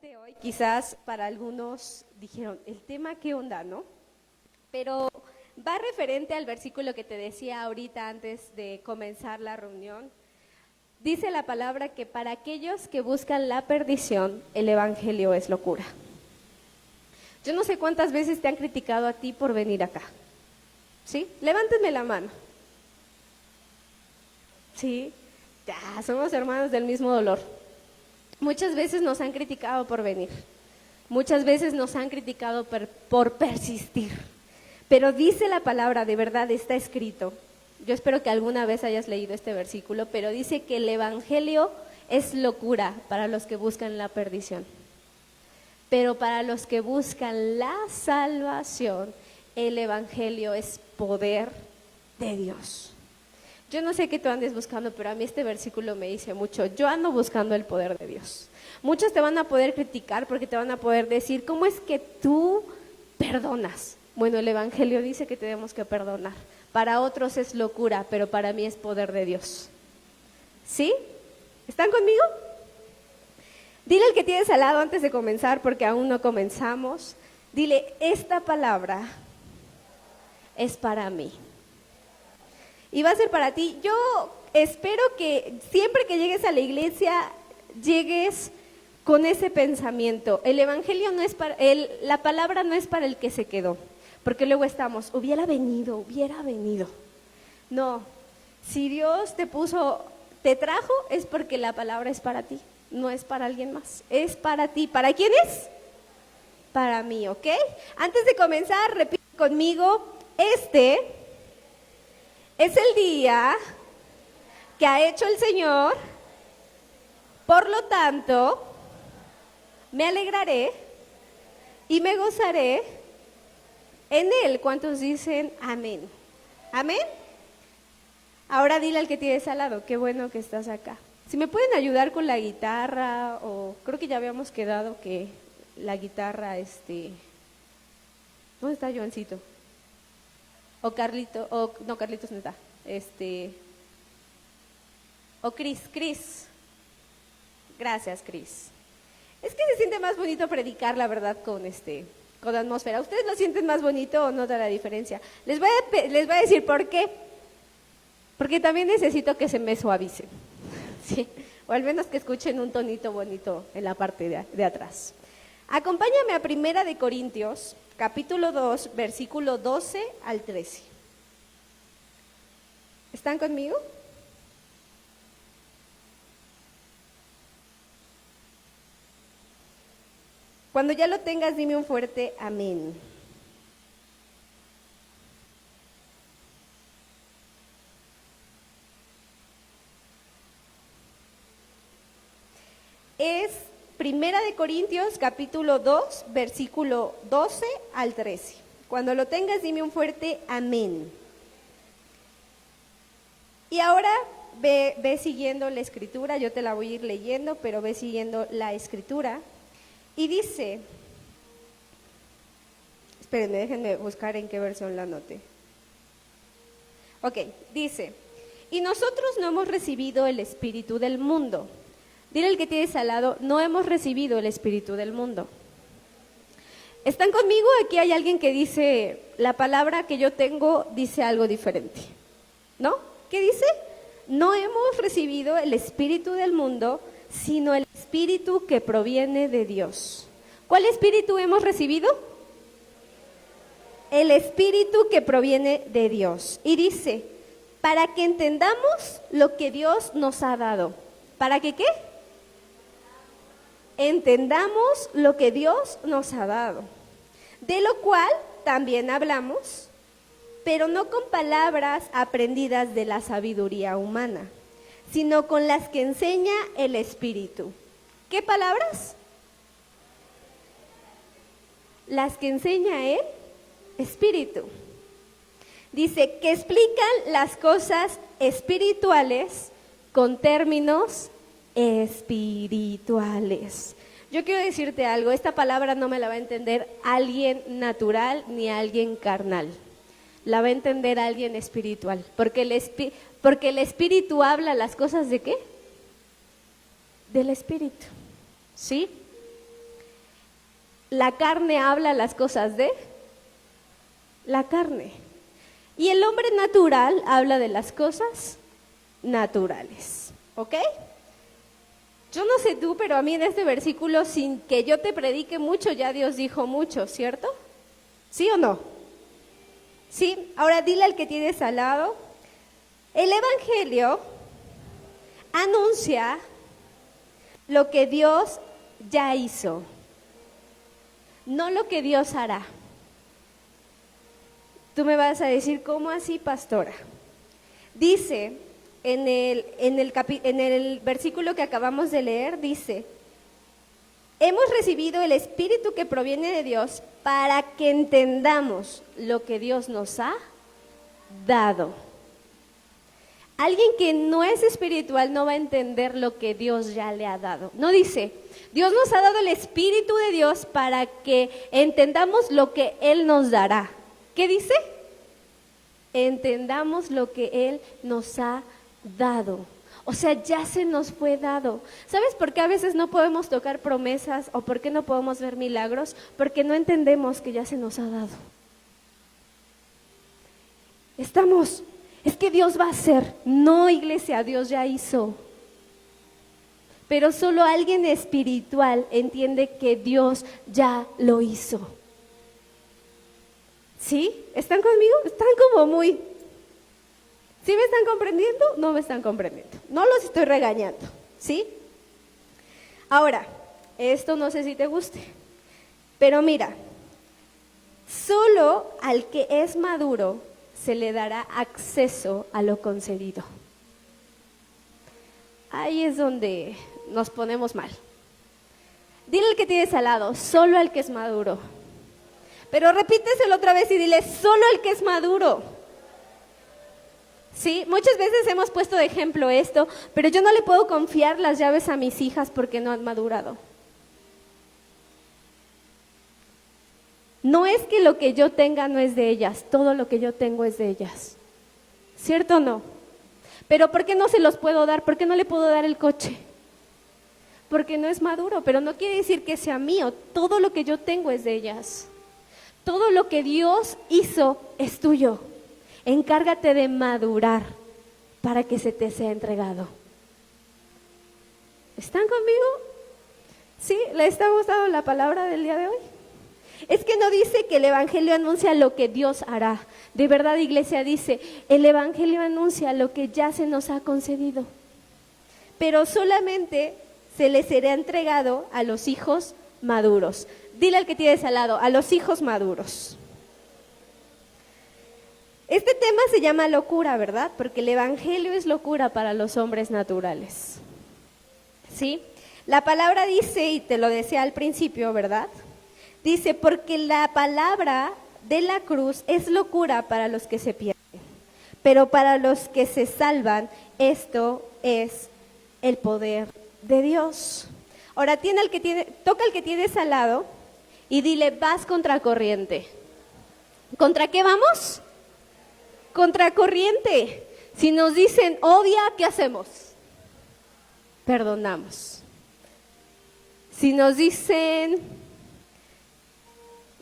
de hoy, quizás para algunos dijeron, el tema qué onda, ¿no? Pero va referente al versículo que te decía ahorita antes de comenzar la reunión. Dice la palabra que para aquellos que buscan la perdición, el evangelio es locura. Yo no sé cuántas veces te han criticado a ti por venir acá. ¿Sí? Levántenme la mano. ¿Sí? Ya, somos hermanos del mismo dolor. Muchas veces nos han criticado por venir. Muchas veces nos han criticado por persistir. Pero dice la palabra, de verdad está escrito. Yo espero que alguna vez hayas leído este versículo, pero dice que el evangelio es locura para los que buscan la perdición. Pero para los que buscan la salvación, el evangelio es poder de Dios. Yo no sé qué tú andes buscando, pero a mí este versículo me dice mucho. Yo ando buscando el poder de Dios. Muchos te van a poder criticar porque te van a poder decir, ¿cómo es que tú perdonas? Bueno, el evangelio dice que tenemos que perdonar. Para otros es locura, pero para mí es poder de Dios. ¿Sí? ¿Están conmigo? Dile al que tienes al lado antes de comenzar, porque aún no comenzamos. Dile, esta palabra es para mí. Y va a ser para ti. Yo espero que siempre que llegues a la iglesia, llegues con ese pensamiento. El evangelio no es para, la palabra no es para el que se quedó. Porque luego estamos, hubiera venido. No, si Dios te trajo, es porque la palabra es para ti, no es para alguien más, es para ti. ¿Para quién es? Para mí, ¿ok? Antes de comenzar, repite conmigo, este es el día que ha hecho el Señor, por lo tanto, me alegraré y me gozaré en Él. ¿Cuántos dicen amén? ¿Amén? Ahora dile al que tienes al lado, qué bueno que estás acá. Si me pueden ayudar con la guitarra, o creo que ya habíamos quedado que la guitarra, ¿dónde está Joancito? O Carlito, no, Carlitos no está, o Cris. Gracias, Cris. Es que se siente más bonito predicar, la verdad, con atmósfera. ¿Ustedes lo sienten más bonito o nota la diferencia? Les voy a decir por qué. Porque también necesito que se me suavicen, ¿sí? O al menos que escuchen un tonito bonito en la parte de atrás. Acompáñame a 1 Corintios, capítulo 2, versículo 12 al 13. ¿Están conmigo? Cuando ya lo tengas, dime un fuerte amén. Es 1 Corintios, capítulo 2, versículo 12 al 13. Cuando lo tengas, dime un fuerte amén. Y ahora ve siguiendo la escritura, yo te la voy a ir leyendo, pero ve siguiendo la escritura. Y dice, espérenme, déjenme buscar en qué versión la anoté. Ok, dice, y nosotros no hemos recibido el espíritu del mundo. Dile al que tienes al lado, no hemos recibido el espíritu del mundo. ¿Están conmigo? Aquí hay alguien que dice, la palabra que yo tengo dice algo diferente, ¿no? ¿Qué dice? No hemos recibido el espíritu del mundo, sino el espíritu que proviene de Dios. ¿Cuál espíritu hemos recibido? El espíritu que proviene de Dios. Y dice, para que entendamos lo que Dios nos ha dado. ¿Para que qué? Entendamos lo que Dios nos ha dado. De lo cual también hablamos, pero no con palabras aprendidas de la sabiduría humana, sino con las que enseña el Espíritu. ¿Qué palabras? Las que enseña el Espíritu. Dice que explican las cosas espirituales con términos espirituales. Yo quiero decirte algo, esta palabra no me la va a entender alguien natural ni alguien carnal. La va a entender alguien espiritual, porque el Espíritu habla las cosas ¿de qué? Del Espíritu, ¿sí? La carne habla las cosas de la carne. Y el hombre natural habla de las cosas naturales. ¿Ok? Yo no sé tú, pero a mí en este versículo, sin que yo te predique mucho, ya Dios dijo mucho, ¿cierto? ¿Sí o no? Sí. Ahora dile al que tienes al lado, el Evangelio anuncia lo que Dios ya hizo, no lo que Dios hará. Tú me vas a decir, ¿cómo así, pastora? Dice en el versículo que acabamos de leer, dice, hemos recibido el Espíritu que proviene de Dios para que entendamos lo que Dios nos ha dado. Alguien que no es espiritual no va a entender lo que Dios ya le ha dado. No dice, Dios nos ha dado el Espíritu de Dios para que entendamos lo que Él nos dará. ¿Qué dice? Entendamos lo que Él nos ha dado. O sea, ya se nos fue dado. ¿Sabes por qué a veces no podemos tocar promesas o por qué no podemos ver milagros? Porque no entendemos que ya se nos ha dado. Es que Dios va a hacer. No, iglesia, Dios ya hizo. Pero solo alguien espiritual entiende que Dios ya lo hizo. ¿Sí? ¿Están conmigo? Están como muy... ¿Sí me están comprendiendo? No me están comprendiendo. No los estoy regañando. ¿Sí? Ahora, esto no sé si te guste. Pero mira, solo al que es maduro se le dará acceso a lo concedido. Ahí es donde nos ponemos mal. Dile al que tienes al lado, solo al que es maduro. Pero repíteselo otra vez y dile, solo al que es maduro. Sí, muchas veces hemos puesto de ejemplo esto, pero yo no le puedo confiar las llaves a mis hijas porque no han madurado. No es que lo que yo tenga no es de ellas, todo lo que yo tengo es de ellas. ¿Cierto o no? Pero ¿por qué no se los puedo dar? ¿Por qué no le puedo dar el coche? Porque no es maduro, pero no quiere decir que sea mío, todo lo que yo tengo es de ellas. Todo lo que Dios hizo es tuyo. Encárgate de madurar para que se te sea entregado. ¿Están conmigo? ¿Sí? ¿Les está gustando la palabra del día de hoy? Es que no dice que el Evangelio anuncia lo que Dios hará. De verdad, iglesia, dice, el Evangelio anuncia lo que ya se nos ha concedido. Pero solamente se le será entregado a los hijos maduros. Dile al que tienes al lado, a los hijos maduros. Este tema se llama locura, ¿verdad? Porque el Evangelio es locura para los hombres naturales. ¿Sí? La palabra dice, y te lo decía al principio, ¿verdad? Dice, porque la palabra de la cruz es locura para los que se pierden, pero para los que se salvan, esto es el poder de Dios. Ahora toca al que tienes al lado y dile, vas contra corriente. ¿Contra qué vamos? Contra corriente. Si nos dicen odia, ¿qué hacemos? Perdonamos. Si nos dicen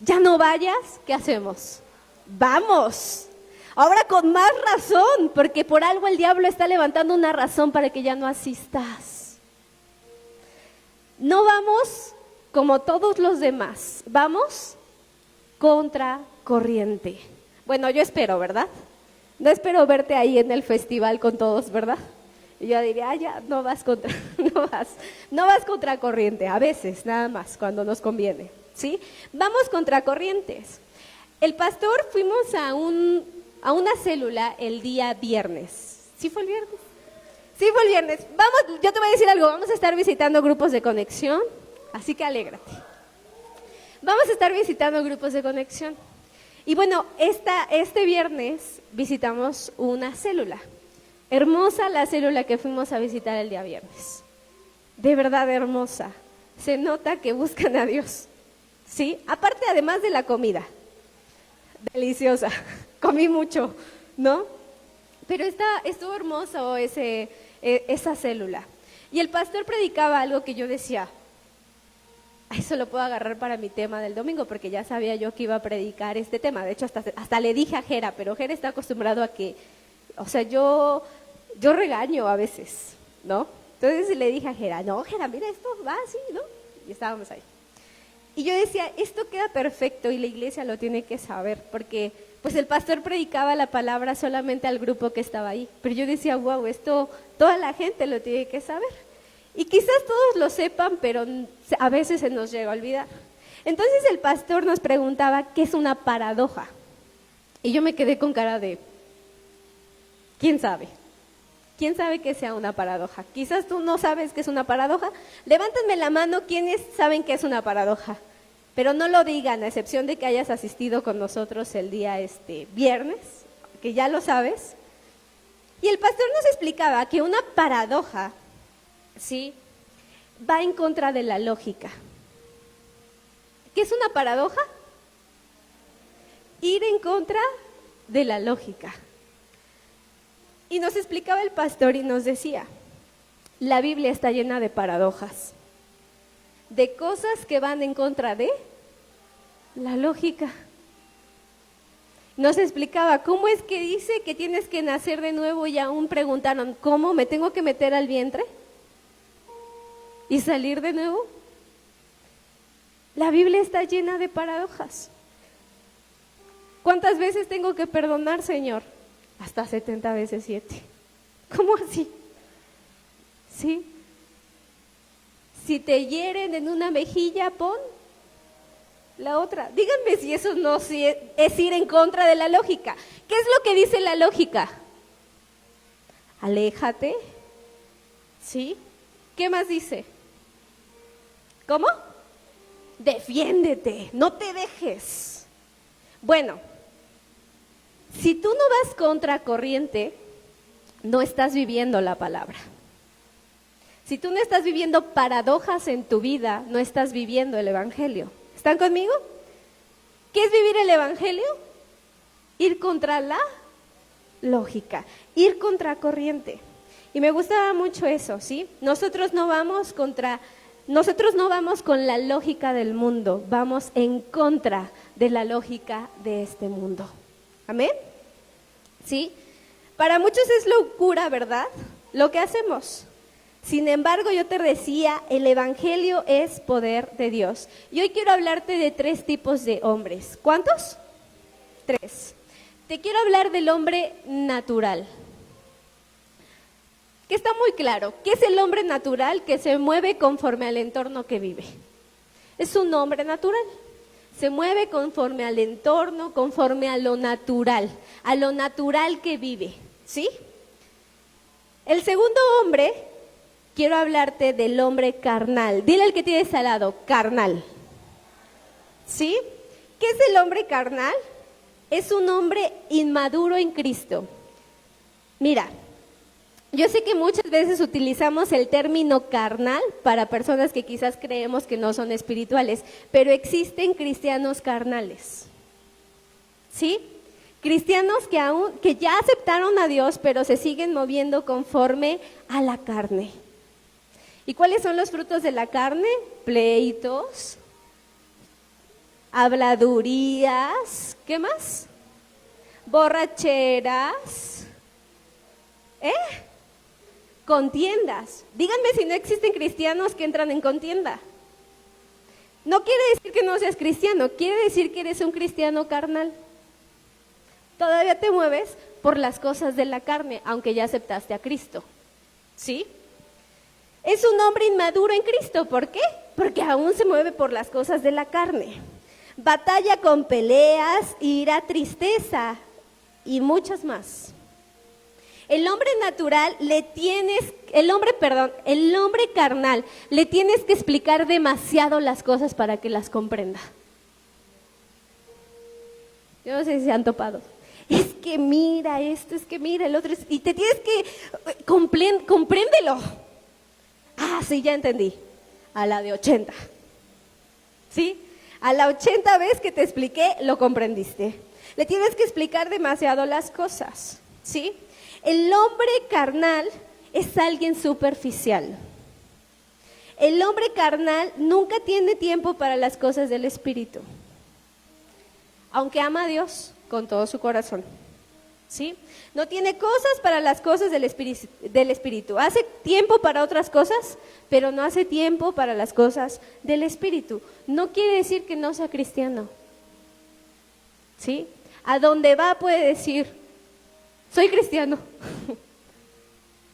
ya no vayas, ¿qué hacemos? Vamos. Ahora con más razón, porque por algo el diablo está levantando una razón para que ya no asistas. No vamos como todos los demás, vamos contra corriente. Bueno, yo espero, ¿verdad? No espero verte ahí en el festival con todos, ¿verdad? Y yo diría, ya, no vas contra corriente, a veces, nada más, cuando nos conviene, ¿sí? Vamos contra corrientes. El pastor fuimos a una célula el día viernes. ¿Sí fue el viernes? Sí fue el viernes. Vamos, yo te voy a decir algo, vamos a estar visitando grupos de conexión, así que alégrate. Vamos a estar visitando grupos de conexión. Y bueno, este viernes visitamos una célula. Hermosa la célula que fuimos a visitar el día viernes. De verdad hermosa. Se nota que buscan a Dios. ¿Sí? Aparte, además de la comida. Deliciosa. Comí mucho, ¿no? Pero estuvo hermoso esa célula. Y el pastor predicaba algo que yo decía, eso lo puedo agarrar para mi tema del domingo, porque ya sabía yo que iba a predicar este tema. De hecho, hasta le dije a Jera, pero Jera está acostumbrado a que, o sea, yo regaño a veces, ¿no? Entonces le dije a Jera, no, Jera, mira, esto va así, ¿no? Y estábamos ahí. Y yo decía, esto queda perfecto y la iglesia lo tiene que saber, porque pues el pastor predicaba la palabra solamente al grupo que estaba ahí. Pero yo decía, wow, esto toda la gente lo tiene que saber. Y quizás todos lo sepan, pero a veces se nos llega a olvidar. Entonces el pastor nos preguntaba, ¿qué es una paradoja? Y yo me quedé con cara de, ¿quién sabe? ¿Quién sabe que sea una paradoja? Quizás tú no sabes qué es una paradoja. Levántenme la mano, ¿quiénes saben qué es una paradoja? Pero no lo digan, a excepción de que hayas asistido con nosotros el día viernes, que ya lo sabes. Y el pastor nos explicaba que una paradoja, ¿sí?, va en contra de la lógica. ¿Qué es una paradoja? Ir en contra de la lógica. Y nos explicaba el pastor y nos decía, la Biblia está llena de paradojas, de cosas que van en contra de la lógica. Nos explicaba, ¿cómo es que dice que tienes que nacer de nuevo? Y aún preguntaron, ¿cómo? ¿Me tengo que meter al vientre y salir de nuevo? La Biblia está llena de paradojas. ¿Cuántas veces tengo que perdonar, Señor? Hasta 70 veces 7. ¿Cómo así? ¿Sí? Si te hieren en una mejilla, pon la otra. Díganme si eso no es ir en contra de la lógica. ¿Qué es lo que dice la lógica? Aléjate. ¿Sí? ¿Qué más dice? ¿Cómo? Defiéndete, no te dejes. Bueno, si tú no vas contra corriente, no estás viviendo la palabra. Si tú no estás viviendo paradojas en tu vida, no estás viviendo el Evangelio. ¿Están conmigo? ¿Qué es vivir el Evangelio? Ir contra la lógica, ir contra corriente. Y me gustaba mucho eso, ¿sí? Nosotros no vamos con la lógica del mundo, vamos en contra de la lógica de este mundo. ¿Amén? ¿Sí? Para muchos es locura, ¿verdad? Lo que hacemos. Sin embargo, yo te decía, el Evangelio es poder de Dios. Y hoy quiero hablarte de 3 tipos de hombres. ¿Cuántos? 3. Te quiero hablar del hombre natural. Que está muy claro. ¿Qué es el hombre natural? Que se mueve conforme al entorno que vive. Es un hombre natural. Se mueve conforme al entorno, conforme a lo natural que vive, ¿sí? El segundo hombre, quiero hablarte del hombre carnal. Dile al que tienes al lado, carnal. ¿Sí? ¿Qué es el hombre carnal? Es un hombre inmaduro en Cristo. Mira, yo sé que muchas veces utilizamos el término carnal para personas que quizás creemos que no son espirituales, pero existen cristianos carnales, ¿sí? Cristianos que ya aceptaron a Dios, pero se siguen moviendo conforme a la carne. ¿Y cuáles son los frutos de la carne? Pleitos, habladurías, ¿qué más? Borracheras, contiendas. Díganme si no existen cristianos que entran en contienda. No quiere decir que no seas cristiano, quiere decir que eres un cristiano carnal. Todavía te mueves por las cosas de la carne, aunque ya aceptaste a Cristo. ¿Sí? Es un hombre inmaduro en Cristo. ¿Por qué? Porque aún se mueve por las cosas de la carne. Batalla con peleas, ira, tristeza y muchas más. El hombre carnal, le tienes que explicar demasiado las cosas para que las comprenda. Yo no sé si se han topado. Es que mira esto, es que mira el otro, y te tienes que, compréndelo. Ah, sí, ya entendí. A la de 80. ¿Sí? A la 80 vez que te expliqué, lo comprendiste. Le tienes que explicar demasiado las cosas, ¿sí? El hombre carnal es alguien superficial. El hombre carnal nunca tiene tiempo para las cosas del Espíritu, aunque ama a Dios con todo su corazón, ¿sí? No tiene cosas para las cosas del Espíritu. Hace tiempo para otras cosas, pero no hace tiempo para las cosas del Espíritu. No quiere decir que no sea cristiano, ¿sí? A donde va puede decir, soy cristiano,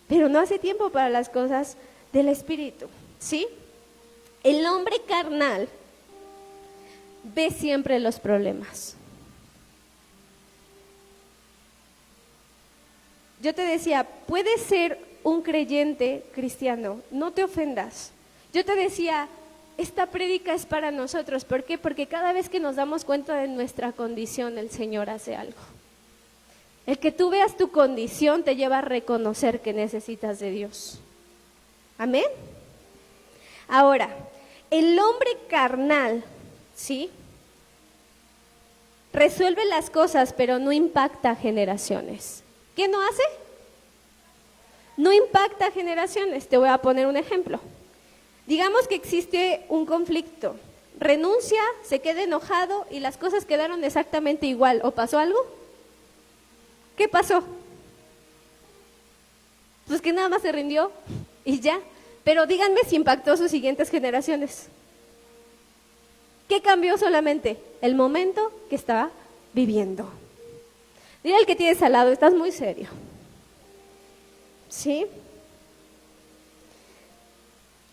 pero no hace tiempo para las cosas del Espíritu, ¿sí? El hombre carnal ve siempre los problemas. Yo te decía, puedes ser un creyente cristiano, no te ofendas. Yo te decía, esta prédica es para nosotros. ¿Por qué? Porque cada vez que nos damos cuenta de nuestra condición, el Señor hace algo. El que tú veas tu condición te lleva a reconocer que necesitas de Dios. Amén. Ahora, el hombre carnal, ¿sí? Resuelve las cosas, pero no impacta generaciones. ¿Qué no hace? No impacta generaciones. Te voy a poner un ejemplo. Digamos que existe un conflicto. Renuncia, se queda enojado y las cosas quedaron exactamente igual. ¿O pasó algo? ¿Qué pasó? Pues que nada más se rindió y ya. Pero díganme si impactó sus siguientes generaciones. ¿Qué cambió solamente? El momento que estaba viviendo. Dile al que tienes al lado, estás muy serio. ¿Sí?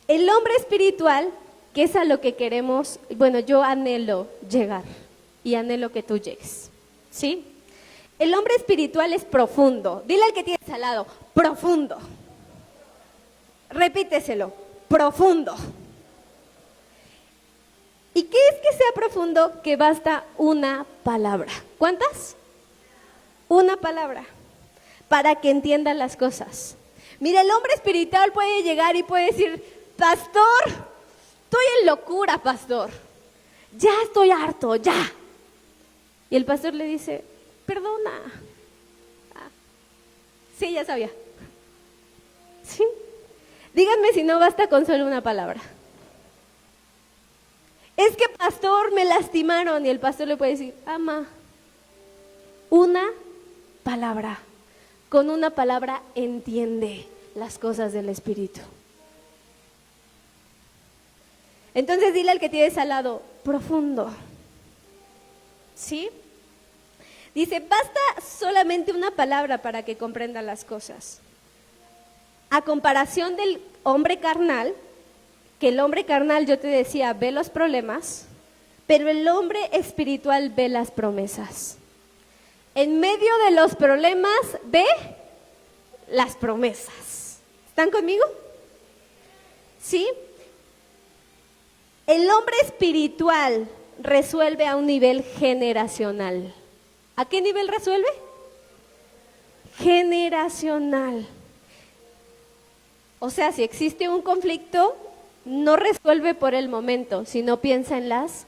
El hombre espiritual, que es a lo que queremos, bueno, yo anhelo llegar y anhelo que tú llegues. ¿Sí? El hombre espiritual es profundo. Dile al que tienes al lado, profundo. Repíteselo, profundo. ¿Y qué es que sea profundo? Que basta una palabra. ¿Cuántas? Una palabra, para que entienda las cosas. Mira, el hombre espiritual puede llegar y puede decir, pastor, estoy en locura, pastor. Ya estoy harto, ya. Y el pastor le dice, perdona. Sí, ya sabía. ¿Sí? Díganme si no basta con solo una palabra. Es que, pastor, me lastimaron. Y el pastor le puede decir, ama, una palabra. Con una palabra entiende las cosas del Espíritu. Entonces dile al que tienes al lado, profundo. ¿Sí? Dice, basta solamente una palabra para que comprenda las cosas. A comparación del hombre carnal, que el hombre carnal, yo te decía, ve los problemas, pero el hombre espiritual ve las promesas. En medio de los problemas, ve las promesas. ¿Están conmigo? ¿Sí? El hombre espiritual resuelve a un nivel generacional. ¿A qué nivel resuelve? Generacional. O sea, si existe un conflicto, no resuelve por el momento, sino piensa en las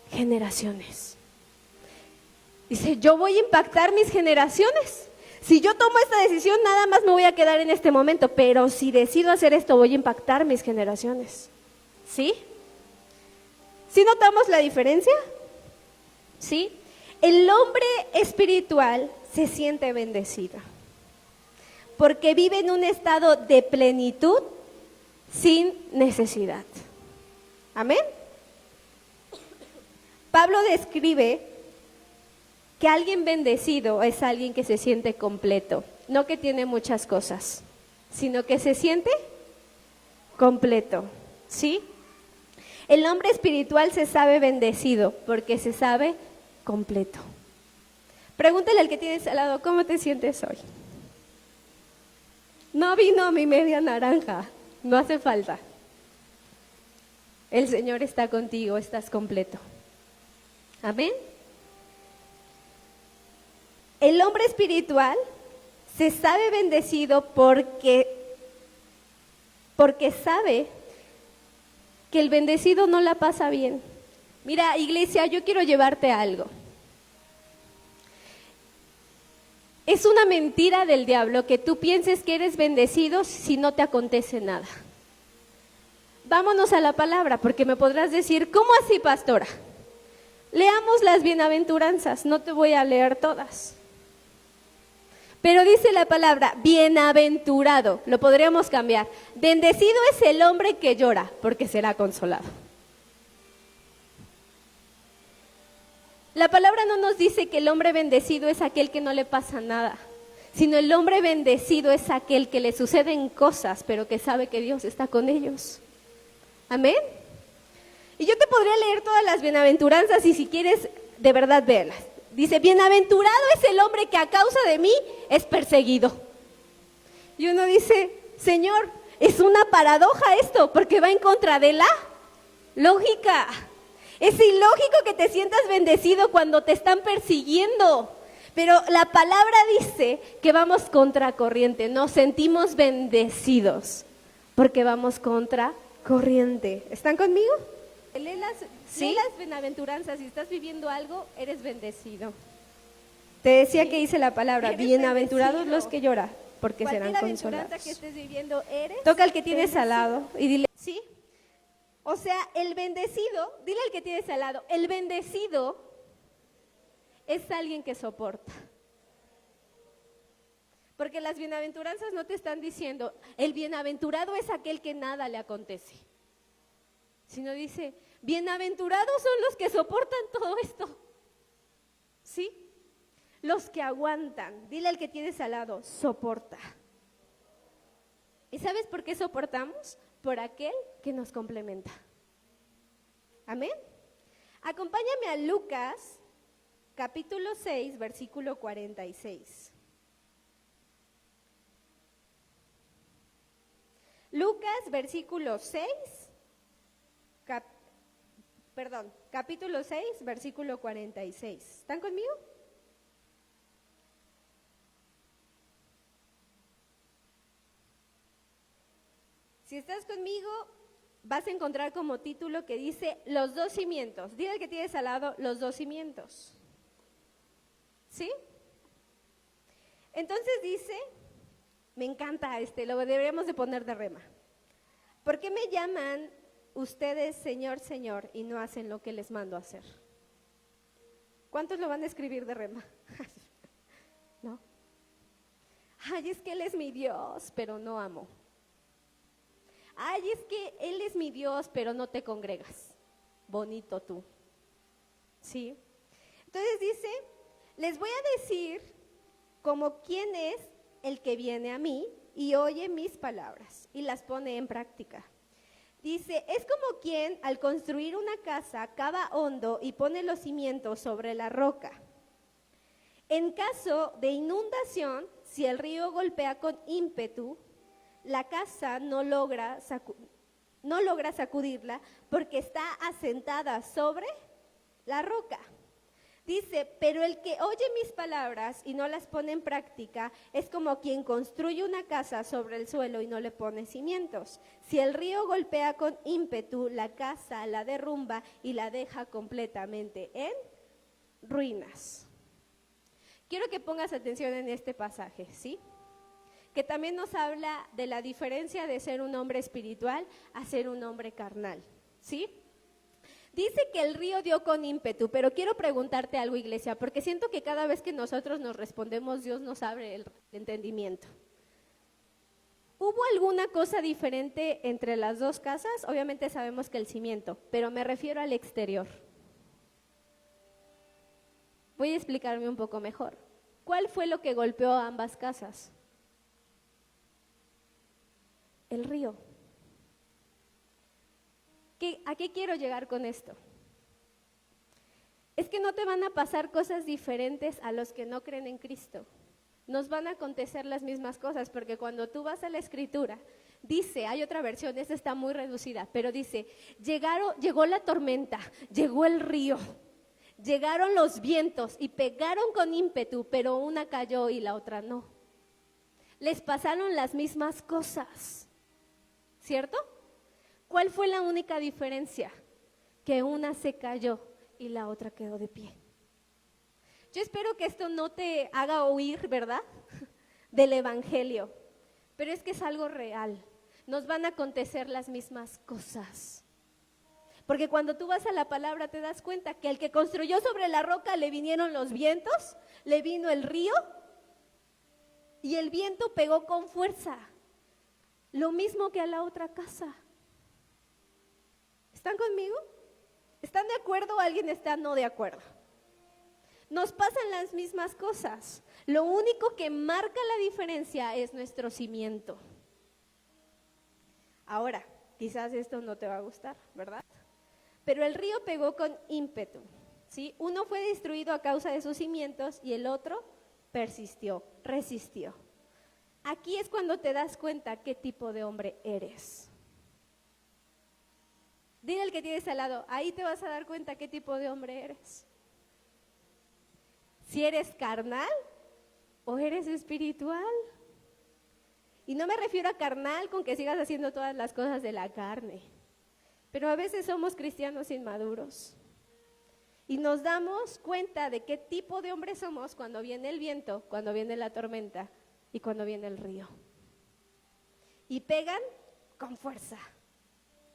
generaciones. Dice, yo voy a impactar mis generaciones. Si yo tomo esta decisión, nada más me voy a quedar en este momento, pero si decido hacer esto, voy a impactar mis generaciones. ¿Sí? ¿Sí notamos la diferencia? ¿Sí? El hombre espiritual se siente bendecido, porque vive en un estado de plenitud sin necesidad. ¿Amén? Pablo describe que alguien bendecido es alguien que se siente completo, no que tiene muchas cosas, sino que se siente completo, ¿sí? El hombre espiritual se sabe bendecido porque se sabe completo. Pregúntale al que tienes al lado, ¿cómo te sientes hoy? No vino mi media naranja, no hace falta. El Señor está contigo, estás completo. Amén. El hombre espiritual se sabe bendecido porque sabe que el bendecido no la pasa bien. Mira, iglesia, yo quiero llevarte a algo. Es una mentira del diablo que tú pienses que eres bendecido si no te acontece nada. Vámonos a la palabra, porque me podrás decir, ¿cómo así, pastora? Leamos las bienaventuranzas, no te voy a leer todas. Pero dice la palabra, bienaventurado, lo podríamos cambiar. Bendecido es el hombre que llora, porque será consolado. La palabra no nos dice que el hombre bendecido es aquel que no le pasa nada, sino el hombre bendecido es aquel que le suceden cosas, pero que sabe que Dios está con ellos. Amén. Y yo te podría leer todas las bienaventuranzas y si quieres, de verdad, véalas. Dice, bienaventurado es el hombre que a causa de mí es perseguido. Y uno dice, Señor, es una paradoja esto, porque va en contra de la lógica. Es ilógico que te sientas bendecido cuando te están persiguiendo. Pero la palabra dice que vamos contra corriente, nos sentimos bendecidos, porque vamos contra corriente. ¿Están conmigo? Lee las bienaventuranzas, si estás viviendo algo, eres bendecido. Te decía que dice la palabra, bienaventurados los que lloran, porque serán consolados. Cualquier aventuranza que estés viviendo, eres toca al que tienes al lado y dile, ¿sí? O sea, el bendecido, dile al que tienes al lado, el bendecido es alguien que soporta. Porque las bienaventuranzas no te están diciendo, el bienaventurado es aquel que nada le acontece. Sino dice, bienaventurados son los que soportan todo esto. ¿Sí? Los que aguantan. Dile al que tienes al lado, soporta. ¿Y sabes por qué soportamos? Por aquel que nos complementa. Amén. Acompáñame a Lucas, capítulo 6, versículo 46. Lucas, versículo 6, capítulo 6, versículo 46. ¿Están conmigo? Si estás conmigo, vas a encontrar como título que dice los dos cimientos. Dile al que tienes al lado, los dos cimientos. ¿Sí? Entonces dice, me encanta lo deberíamos de poner de rema. ¿Por qué me llaman ustedes Señor, Señor y no hacen lo que les mando a hacer? ¿Cuántos lo van a escribir de rema? ¿No? Ay, es que Él es mi Dios, pero no amo. Ay, es que Él es mi Dios, pero no te congregas. Bonito tú. ¿Sí? Entonces dice, les voy a decir como quién es el que viene a mí y oye mis palabras y las pone en práctica. Dice, es como quien al construir una casa cava hondo y pone los cimientos sobre la roca. En caso de inundación, si el río golpea con ímpetu, la casa no logra sacudirla porque está asentada sobre la roca. Dice, pero el que oye mis palabras y no las pone en práctica es como quien construye una casa sobre el suelo y no le pone cimientos. Si el río golpea con ímpetu, la casa la derrumba y la deja completamente en ruinas. Quiero que pongas atención en este pasaje, ¿sí? Que también nos habla de la diferencia de ser un hombre espiritual a ser un hombre carnal, ¿sí? Dice que el río dio con ímpetu, pero quiero preguntarte algo, iglesia, porque siento que cada vez que nosotros nos respondemos, Dios nos abre el entendimiento. ¿Hubo alguna cosa diferente entre las dos casas? Obviamente sabemos que el cimiento, pero me refiero al exterior. Voy a explicarme un poco mejor. ¿Cuál fue lo que golpeó a ambas casas? El río. ¿A qué quiero llegar con esto? Es que no te van a pasar cosas diferentes a los que no creen en Cristo. Nos van a acontecer las mismas cosas, porque cuando tú vas a la Escritura, dice, hay otra versión, esta está muy reducida, pero dice, llegó la tormenta, llegó el río, llegaron los vientos y pegaron con ímpetu, pero una cayó y la otra no. Les pasaron las mismas cosas, ¿cierto? ¿Cuál fue la única diferencia? Que una se cayó y la otra quedó de pie. Yo espero que esto no te haga huir, ¿verdad? Del evangelio, pero es que es algo real. nos van a acontecer las mismas cosas. Porque cuando tú vas a la palabra te das cuenta que al que construyó sobre la roca le vinieron los vientos, le vino el río y el viento pegó con fuerza. Lo mismo que a la otra casa. ¿Están conmigo? ¿Están de acuerdo o alguien está no de acuerdo? Nos pasan las mismas cosas. Lo único que marca la diferencia es nuestro cimiento. Ahora, quizás esto no te va a gustar, ¿verdad? Pero el río pegó con ímpetu, ¿sí? Uno fue destruido a causa de sus cimientos y el otro persistió, resistió. Aquí es cuando te das cuenta qué tipo de hombre eres. Dile al que tienes al lado, ahí te vas a dar cuenta qué tipo de hombre eres. Si eres carnal o eres espiritual. Y no me refiero a carnal con que sigas haciendo todas las cosas de la carne, pero a veces somos cristianos inmaduros y nos damos cuenta de qué tipo de hombre somos cuando viene el viento, cuando viene la tormenta y cuando viene el río. Y pegan con fuerza,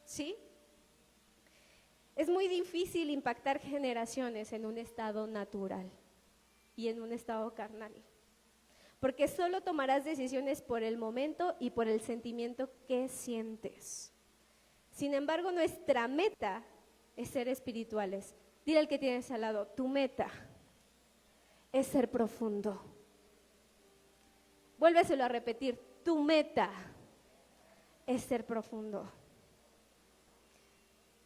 ¿sí? Es muy difícil impactar generaciones en un estado natural y en un estado carnal, porque solo tomarás decisiones por el momento y por el sentimiento que sientes. Sin embargo, nuestra meta es ser espirituales. Dile al que tienes al lado, tu meta es ser profundo. Vuélveselo a repetir, tu meta es ser profundo.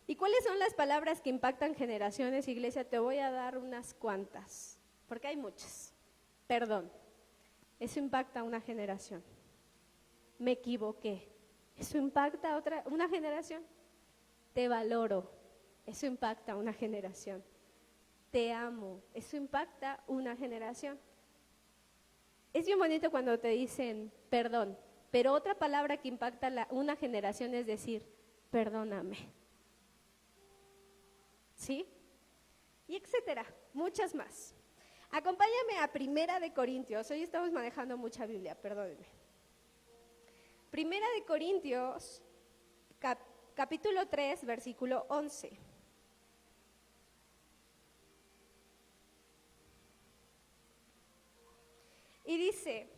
¿Y cuáles son las palabras que impactan generaciones, iglesia? Te voy a dar unas cuantas, porque hay muchas. Perdón, eso impacta a una generación. Me equivoqué, eso impacta a una generación. Te valoro, eso impacta a una generación. Te amo, eso impacta a una generación. Es bien bonito cuando te dicen perdón, pero otra palabra que impacta a una generación es decir, perdóname. ¿Sí? Y etcétera, muchas más. Acompáñame a Primera de Corintios, hoy estamos manejando mucha Biblia, perdónenme. Primera de Corintios, capítulo 3, versículo 11. Y dice,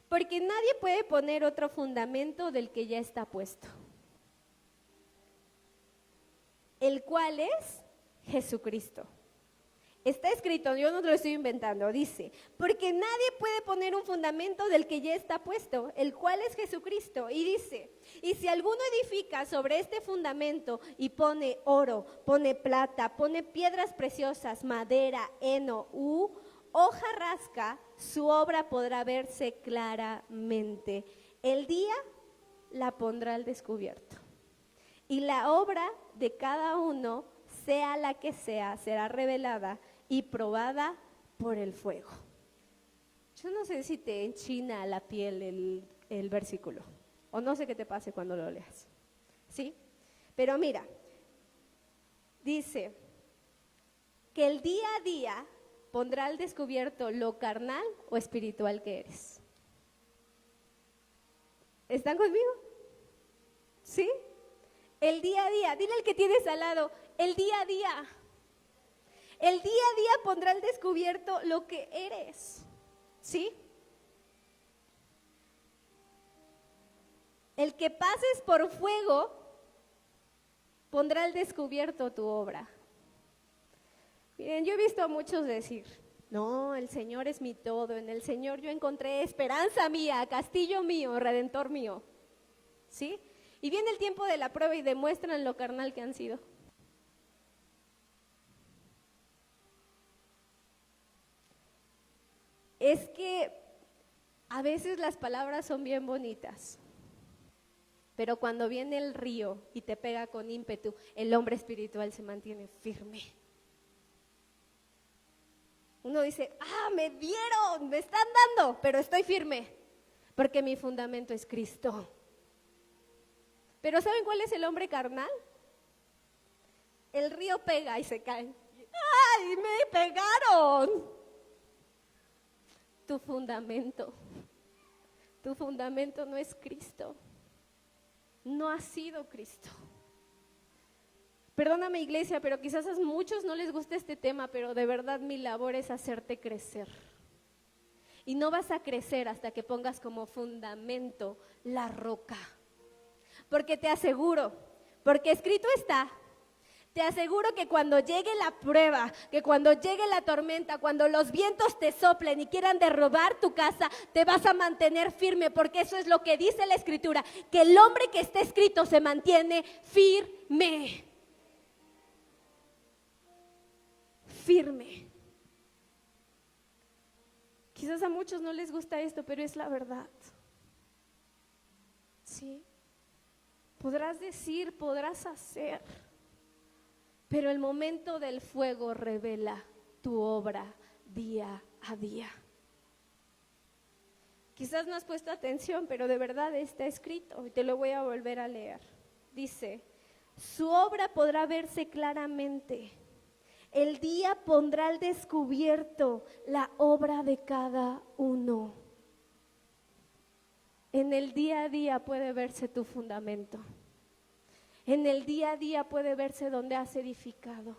porque nadie puede poner otro fundamento del que ya está puesto, el cual es Jesucristo. Está escrito, yo no lo estoy inventando, dice, porque nadie puede poner un fundamento del que ya está puesto, el cual es Jesucristo. Y dice, y si alguno edifica sobre este fundamento y pone oro, pone plata, pone piedras preciosas, madera, heno, hojarasca, su obra podrá verse claramente. El día la pondrá al descubierto. Y la obra de cada uno, sea la que sea, será revelada y probada por el fuego. Yo no sé si te enchina la piel el versículo, o no sé qué te pase cuando lo leas, ¿sí? Pero mira, dice que el día a día pondrá al descubierto lo carnal o espiritual que eres. ¿Están conmigo? ¿Sí? El día a día, dile al que tienes al lado, el día a día. El día a día pondrá al descubierto lo que eres, ¿sí? El que pases por fuego pondrá al descubierto tu obra. Miren, yo he visto a muchos decir, no, el Señor es mi todo, en el Señor yo encontré esperanza mía, castillo mío, redentor mío, ¿sí? Y viene el tiempo de la prueba y demuestran lo carnal que han sido. Es que a veces las palabras son bien bonitas, pero cuando viene el río y te pega con ímpetu, el hombre espiritual se mantiene firme. Uno dice, me dieron, me están dando, pero estoy firme, porque mi fundamento es Cristo. Pero ¿saben cuál es el hombre carnal? El río pega y se cae. ¡Ay, me pegaron! Tu fundamento no es Cristo. no ha sido Cristo. Perdóname, iglesia, pero quizás a muchos no les gusta este tema, pero de verdad mi labor es hacerte crecer. Y no vas a crecer hasta que pongas como fundamento la roca. Porque te aseguro, porque escrito está, te aseguro que cuando llegue la prueba, que cuando llegue la tormenta, cuando los vientos te soplen y quieran derribar tu casa, te vas a mantener firme, porque eso es lo que dice la Escritura, que el hombre que está escrito se mantiene firme. Firme. Quizás a muchos no les gusta esto, pero es la verdad. ¿Sí? Podrás decir, podrás hacer, pero el momento del fuego revela tu obra día a día. Quizás no has puesto atención, pero de verdad está escrito y te lo voy a volver a leer. Dice, su obra podrá verse claramente. El día pondrá al descubierto la obra de cada uno. En el día a día puede verse tu fundamento. En el día a día puede verse donde has edificado.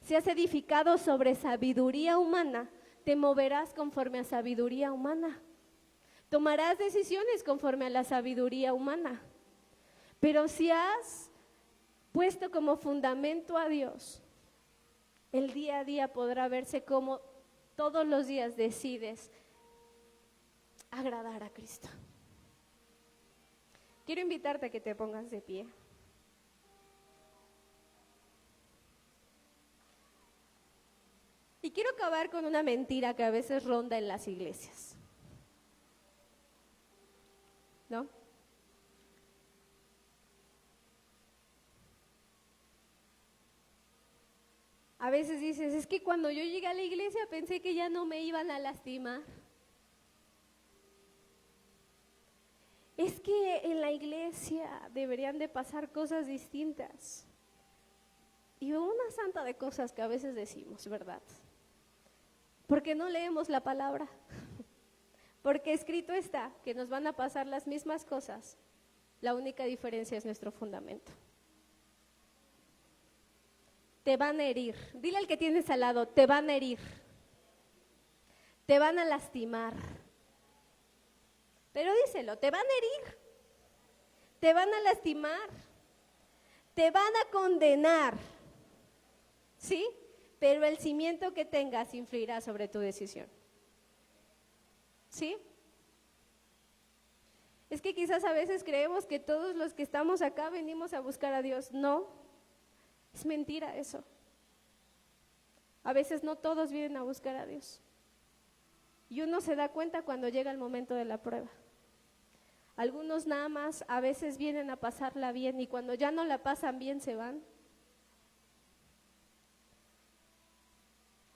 Si has edificado sobre sabiduría humana, te moverás conforme a sabiduría humana. Tomarás decisiones conforme a la sabiduría humana. Pero si has puesto como fundamento a Dios, el día a día podrá verse como todos los días decides agradar a Cristo. Quiero invitarte a que te pongas de pie. Y quiero acabar con una mentira que a veces ronda en las iglesias. ¿No? A veces dices, es que cuando yo llegué a la iglesia pensé que ya no me iban a lastimar. Es que en la iglesia deberían de pasar cosas distintas. Y una santa de cosas que a veces decimos, ¿verdad? Porque no leemos la palabra. Porque escrito está que nos van a pasar las mismas cosas. La única diferencia es nuestro fundamento. Te van a herir. Dile al que tienes al lado, te van a herir. Te van a lastimar. Pero díselo, te van a herir. Te van a lastimar. Te van a condenar. ¿Sí? Pero el cimiento que tengas influirá sobre tu decisión. ¿Sí? Es que quizás a veces creemos que todos los que estamos acá venimos a buscar a Dios. No, es mentira eso. A veces no todos vienen a buscar a Dios. Y uno se da cuenta cuando llega el momento de la prueba. Algunos nada más a veces vienen a pasarla bien y cuando ya no la pasan bien se van.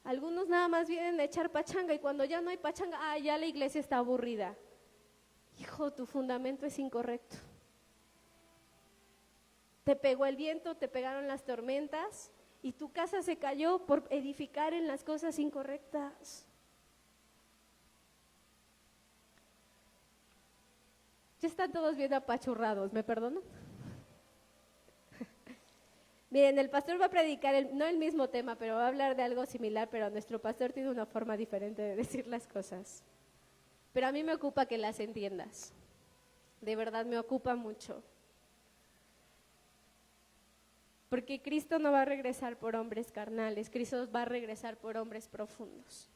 Algunos nada más vienen a echar pachanga y cuando ya no hay pachanga, ya la iglesia está aburrida. Hijo, tu fundamento es incorrecto. Te pegó el viento, te pegaron las tormentas y tu casa se cayó por edificar en las cosas incorrectas. Ya están todos bien apachurrados, ¿me perdonan? Miren, el pastor va a predicar, no el mismo tema, pero va a hablar de algo similar, pero nuestro pastor tiene una forma diferente de decir las cosas. Pero a mí me ocupa que las entiendas. De verdad me ocupa mucho. Porque Cristo no va a regresar por hombres carnales, Cristo va a regresar por hombres profundos.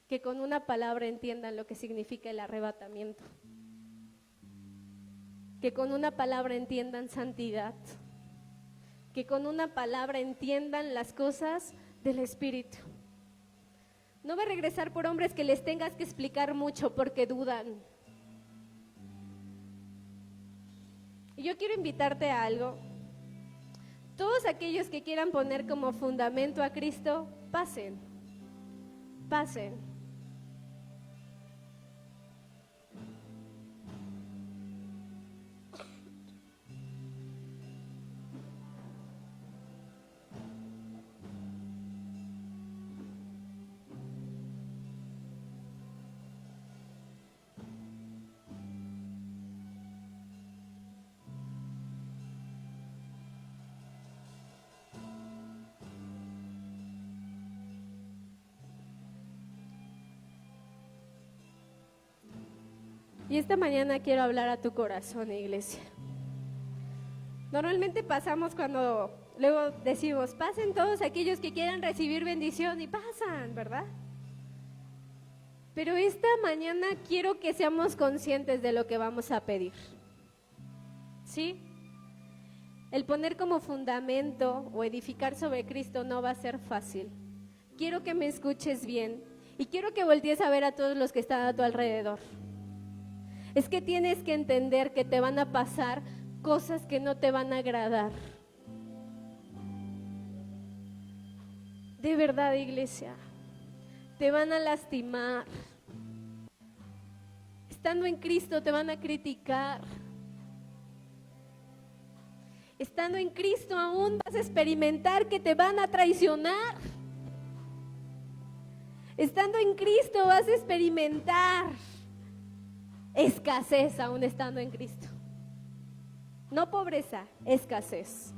Que con una palabra entiendan lo que significa el arrebatamiento. Que con una palabra entiendan santidad. Que con una palabra entiendan las cosas del Espíritu. No va a regresar por hombres que les tengas que explicar mucho porque dudan. Y yo quiero invitarte a algo. Todos aquellos que quieran poner como fundamento a Cristo, pasen. Pasen. Y esta mañana quiero hablar a tu corazón, iglesia. Normalmente pasamos cuando luego decimos, pasen todos aquellos que quieran recibir bendición y pasan, ¿verdad? Pero esta mañana quiero que seamos conscientes de lo que vamos a pedir. ¿Sí? El poner como fundamento o edificar sobre Cristo no va a ser fácil. Quiero que me escuches bien y quiero que voltees a ver a todos los que están a tu alrededor. Es que tienes que entender que te van a pasar cosas que no te van a agradar. De verdad, iglesia, te van a lastimar. Estando en Cristo te van a criticar. Estando en Cristo aún vas a experimentar que te van a traicionar. Estando en Cristo vas a experimentar escasez aún estando en Cristo. No pobreza, escasez.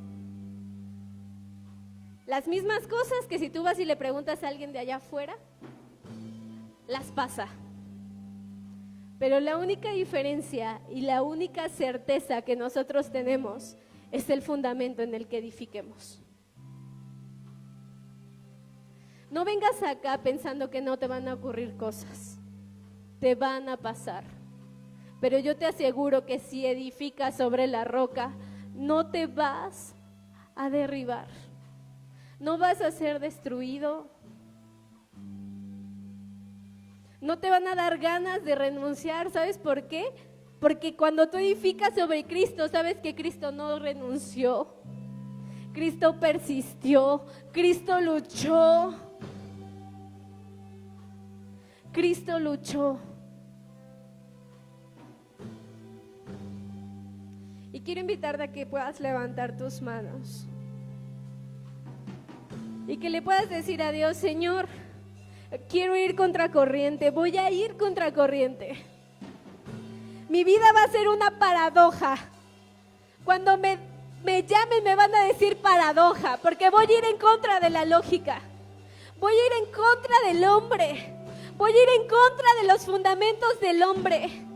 Las mismas cosas que si tú vas y le preguntas a alguien de allá afuera, las pasa. Pero la única diferencia y la única certeza que nosotros tenemos es el fundamento en el que edifiquemos. No vengas acá pensando que no te van a ocurrir cosas. Te van a pasar. Pero yo te aseguro que si edificas sobre la roca, no te vas a derribar. No vas a ser destruido. No te van a dar ganas de renunciar. ¿Sabes por qué? Porque cuando tú edificas sobre Cristo, sabes que Cristo no renunció. Cristo persistió. Cristo luchó. Cristo luchó. Y quiero invitarte a que puedas levantar tus manos. Y que le puedas decir a Dios, Señor, quiero ir contracorriente, voy a ir contracorriente. Mi vida va a ser una paradoja. Cuando me llamen me van a decir paradoja, porque voy a ir en contra de la lógica. Voy a ir en contra del hombre. Voy a ir en contra de los fundamentos del hombre.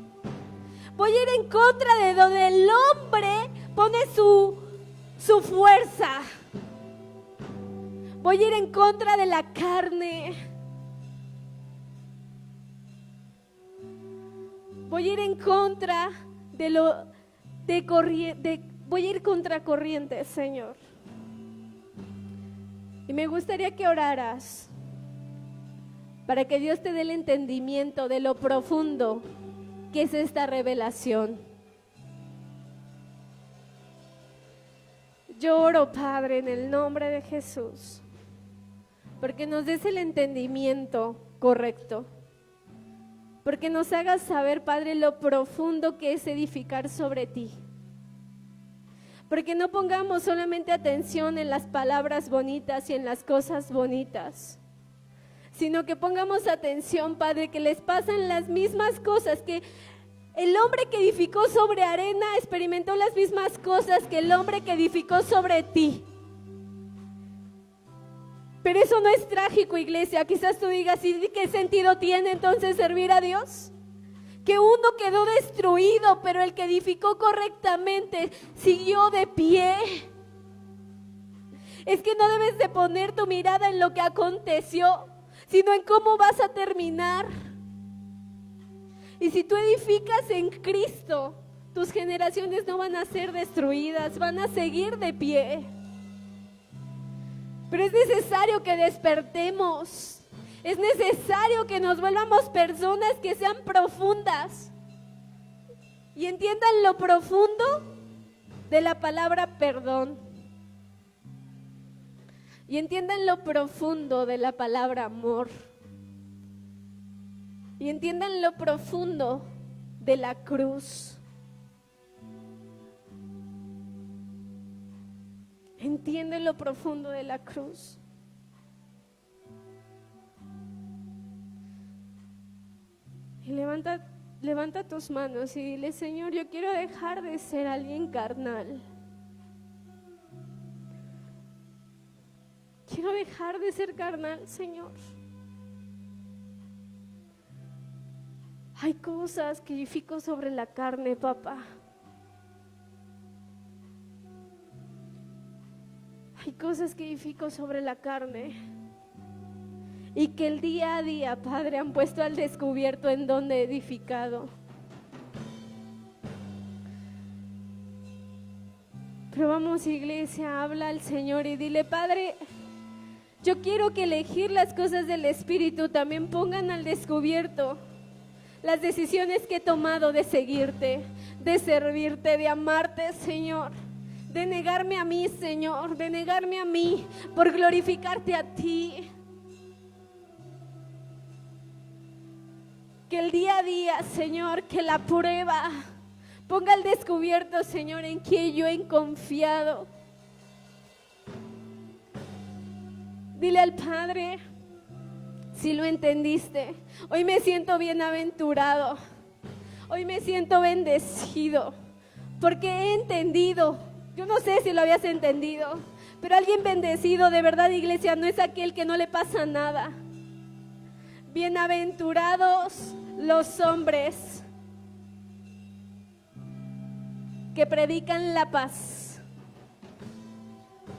Voy a ir en contra de donde el hombre pone su fuerza. Voy a ir en contra de la carne. Voy a ir en contra voy a ir contra corriente, Señor. Y me gustaría que oraras para que Dios te dé el entendimiento de lo profundo que es esta revelación. Yo oro, Padre, en el nombre de Jesús, porque nos des el entendimiento correcto, porque nos hagas saber, Padre, lo profundo que es edificar sobre ti, porque no pongamos solamente atención en las palabras bonitas y en las cosas bonitas, sino que pongamos atención, Padre, que les pasan las mismas cosas, que el hombre que edificó sobre arena experimentó las mismas cosas que el hombre que edificó sobre ti. Pero eso no es trágico, iglesia. Quizás tú digas, ¿y qué sentido tiene entonces servir a Dios? Que uno quedó destruido, pero el que edificó correctamente siguió de pie. Es que no debes de poner tu mirada en lo que aconteció, sino en cómo vas a terminar. Y si tú edificas en Cristo, tus generaciones no van a ser destruidas, van a seguir de pie. Pero es necesario que despertemos, es necesario que nos volvamos personas que sean profundas y entiendan lo profundo de la palabra perdón. Y entiendan lo profundo de la palabra amor. Y entiendan lo profundo de la cruz. Entienden lo profundo de la cruz. Y levanta tus manos y dile, Señor, yo quiero dejar de ser alguien carnal. Quiero dejar de ser carnal, Señor. Hay cosas que edifico sobre la carne, papá. Hay cosas que edifico sobre la carne y que el día a día, Padre, han puesto al descubierto en donde he edificado. Pero vamos, iglesia, habla al Señor y dile: Padre, yo quiero que elegir las cosas del Espíritu también pongan al descubierto las decisiones que he tomado de seguirte, de servirte, de amarte, Señor. De negarme a mí, Señor, de negarme a mí por glorificarte a ti. Que el día a día, Señor, que la prueba ponga al descubierto, Señor, en quien yo he confiado. Dile al Padre, si lo entendiste, hoy me siento bienaventurado, hoy me siento bendecido, porque he entendido. Yo no sé si lo habías entendido, pero alguien bendecido de verdad, iglesia, no es aquel que no le pasa nada. Bienaventurados los hombres que predican la paz,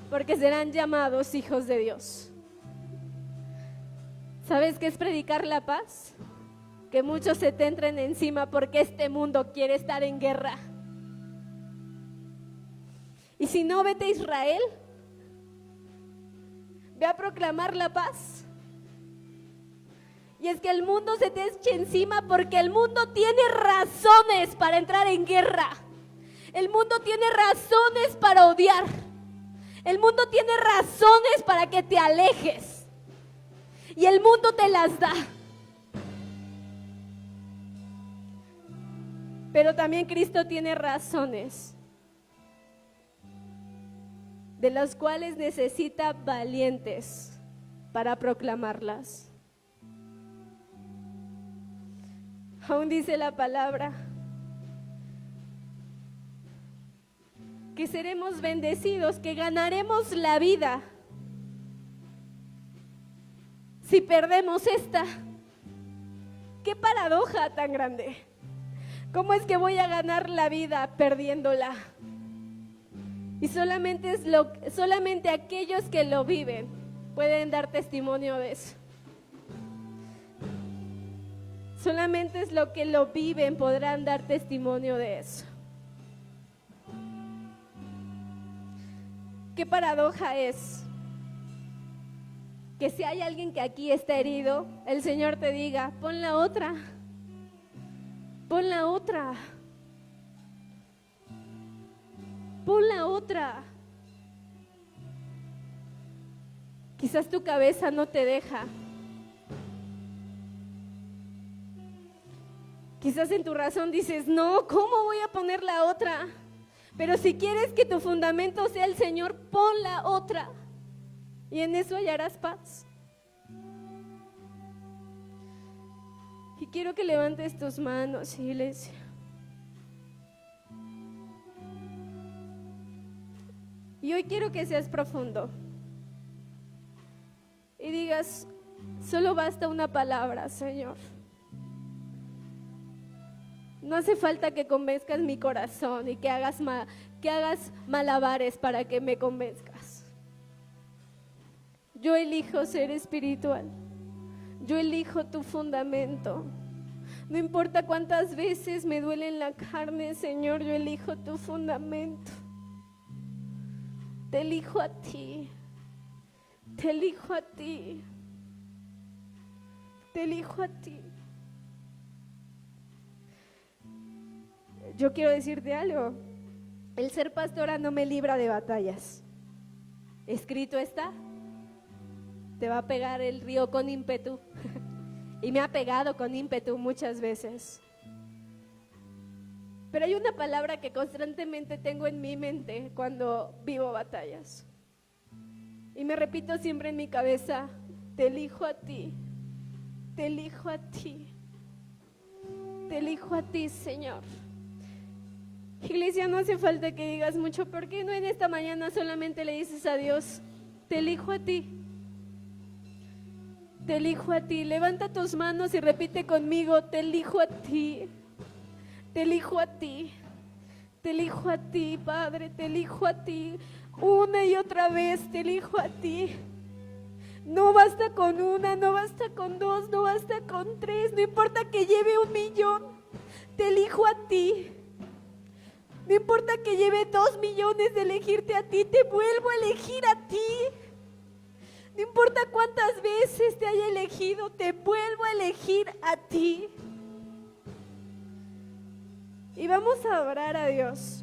porque serán llamados hijos de Dios. ¿Sabes qué es predicar la paz? Que muchos se te entren encima porque este mundo quiere estar en guerra. Y si no, vete a Israel, ve a proclamar la paz. Y es que el mundo se te eche encima porque el mundo tiene razones para entrar en guerra. El mundo tiene razones para odiar. El mundo tiene razones para que te alejes. Y el mundo te las da. Pero también Cristo tiene razones de las cuales necesita valientes para proclamarlas. Aún dice la palabra que seremos bendecidos, que ganaremos la vida si perdemos esta. ¡Qué paradoja tan grande! ¿Cómo es que voy a ganar la vida perdiéndola? Y solamente aquellos que lo viven pueden dar testimonio de eso. Solamente es lo que lo viven podrán dar testimonio de eso. Qué paradoja es que si hay alguien que aquí está herido, el Señor te diga: pon la otra, pon la otra. Pon la otra. Quizás tu cabeza no te deja. Quizás en tu razón dices: no, ¿cómo voy a poner la otra? Pero si quieres que tu fundamento sea el Señor, pon la otra. Y en eso hallarás paz. Y quiero que levantes tus manos, iglesia. Y hoy quiero que seas profundo y digas: solo basta una palabra, Señor. No hace falta que convenzcas mi corazón y que hagas malabares para que me convenzcas. Yo elijo ser espiritual. Yo elijo tu fundamento. No importa cuántas veces me duele en la carne, Señor, yo elijo tu fundamento. Te elijo a ti, te elijo a ti, te elijo a ti. Yo quiero decirte algo, el ser pastora no me libra de batallas. Escrito está, te va a pegar el río con ímpetu, y me ha pegado con ímpetu muchas veces. Pero hay una palabra que constantemente tengo en mi mente cuando vivo batallas. Y me repito siempre en mi cabeza: te elijo a ti, te elijo a ti, te elijo a ti, Señor. Iglesia, no hace falta que digas mucho. ¿Por qué no en esta mañana solamente le dices a Dios: te elijo a ti? Te elijo a ti. Levanta tus manos y repite conmigo: te elijo a ti. Te elijo a ti. Te elijo a ti, Padre. Te elijo a ti. Una y otra vez te elijo a ti. No basta con una, no basta con dos, no basta con tres. No importa que lleve 1,000,000. Te elijo a ti. No importa que lleve 2,000,000 de elegirte a ti. Te vuelvo a elegir a ti. No importa cuántas veces te haya elegido, te vuelvo a elegir a ti. Y vamos a orar a Dios.